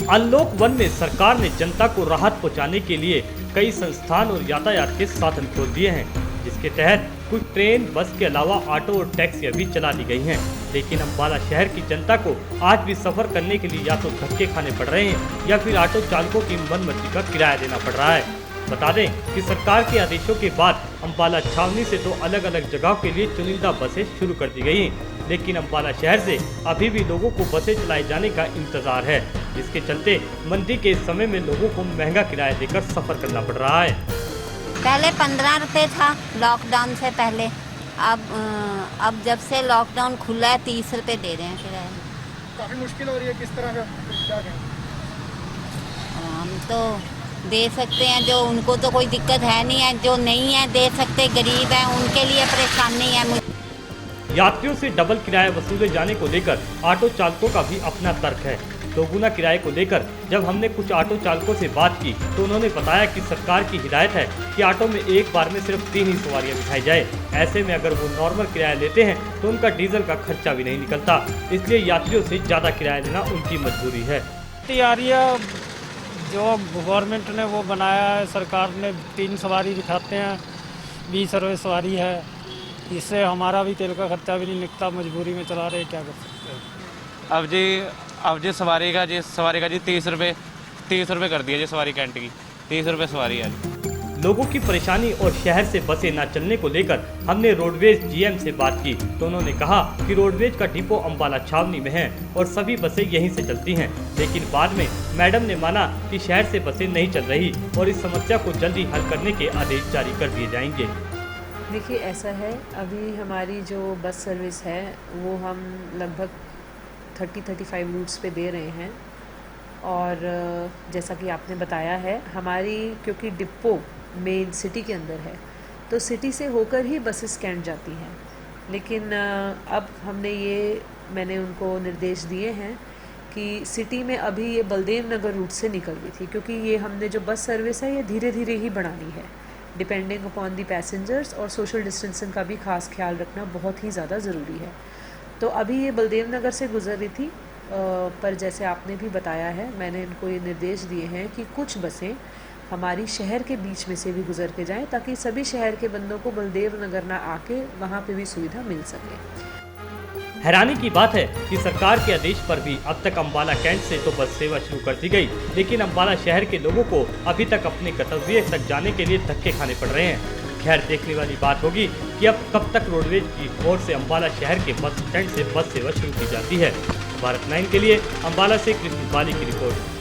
Unlock 1 में सरकार ने जनता को राहत पहुंचाने के लिए कई संस्थान और यातायात के साधन खोल दिए हैं, जिसके तहत कुछ ट्रेन, बस के अलावा ऑटो और टैक्सियां भी चला दी गई हैं। लेकिन अम्बाला शहर की जनता को आज भी सफर करने के लिए या तो धक्के खाने पड़ रहे हैं या फिर ऑटो चालकों की मनमर्जी का किराया देना पड़ रहा है। बता दें कि सरकार के आदेशों के बाद अम्बाला छावनी से 2 अलग अलग जगहों के लिए चुनिंदा बसें शुरू कर दी गई हैं, लेकिन अम्बाला शहर से अभी भी लोगों को बसें चलाए जाने का इंतजार है, जिसके चलते मंदी के समय में लोगों को महंगा किराया देकर सफर करना पड़ रहा है। पहले 15 रुपये था लॉकडाउन से पहले, अब जब से लॉकडाउन खुला है 30 रुपये दे रहे हैं किराया। काफ़ी मुश्किल हो रही है, किस तरह का क्या कहें? हम तो दे सकते हैं, जो उनको तो कोई दिक्कत है नहीं है, जो नहीं है दे सकते, गरीब हैं उनके लिए परेशानी है। यात्रियों से डबल किराया वसूले जाने को लेकर ऑटो चालकों का भी अपना तर्क है। दोगुना किराए को लेकर जब हमने कुछ ऑटो चालकों से बात की तो उन्होंने बताया कि सरकार की हिदायत है कि ऑटो में एक बार में सिर्फ 3 ही सवारियां बिठाई जाए। ऐसे में अगर वो नॉर्मल किराया लेते हैं तो उनका डीजल का खर्चा भी नहीं निकलता, इसलिए यात्रियों से ज़्यादा किराया लेना उनकी मजबूरी है। तैयारियाँ जो गवर्नमेंट ने वो बनाया है, सरकार ने 3 सवारी बिठाते हैं, 20 रुपये सवारी है, इससे हमारा भी तेल का खर्चा भी नहीं निकलता, मजबूरी में चला रहे, क्या कर सकते हैं। अब जी सवारी का जी 30 रुपये कर दिया जी सवारी कैंट की, 30 रुपये सवारी है। लोगों की परेशानी और शहर से बसें न चलने को लेकर हमने रोडवेज जीएम से बात की तो उन्होंने कहा कि रोडवेज का डिपो अम्बाला छावनी में है और सभी बसें यहीं से चलती हैं, लेकिन बाद में मैडम ने माना कि शहर से बसें नहीं चल रही और इस समस्या को जल्दी हल करने के आदेश जारी कर दिए जाएंगे। देखिए ऐसा है, अभी हमारी जो बस सर्विस है वो हम लगभग 30-35 रूट्स पे दे रहे हैं और जैसा कि आपने बताया है, हमारी क्योंकि डिपो मेन सिटी के अंदर है तो सिटी से होकर ही बसेस कैंट जाती हैं, लेकिन अब मैंने उनको निर्देश दिए हैं कि सिटी में अभी ये बलदेव नगर रूट से निकल रही थी, क्योंकि ये हमने जो बस सर्विस है ये धीरे धीरे ही बढ़ानी है, डिपेंडिंग अपॉन दी पैसेंजर्स, और सोशल डिस्टेंसिंग का भी खास ख्याल रखना बहुत ही ज़्यादा ज़रूरी है। तो अभी ये बलदेव नगर से गुजर रही थी, पर जैसे आपने भी बताया है, मैंने इनको ये निर्देश दिए हैं कि कुछ बसें हमारी शहर के बीच में से भी गुजर के जाएं, ताकि सभी शहर के बंदों को बलदेव नगर ना आके वहाँ पे भी सुविधा मिल सके। हैरानी की बात है कि सरकार के आदेश पर भी अब तक अम्बाला कैंट से तो बस सेवा शुरू कर दी गई, लेकिन अम्बाला शहर के लोगों को अभी तक अपने गंतव्य तक जाने के लिए धक्के खाने पड़ रहे हैं। खैर, देखने वाली बात होगी कि अब कब तक रोडवेज की ओर से अम्बाला शहर के बस स्टैंड से बस सेवा शुरू की जाती है। भारत 9 के लिए अम्बाला से कृष्ण बाली की रिपोर्ट।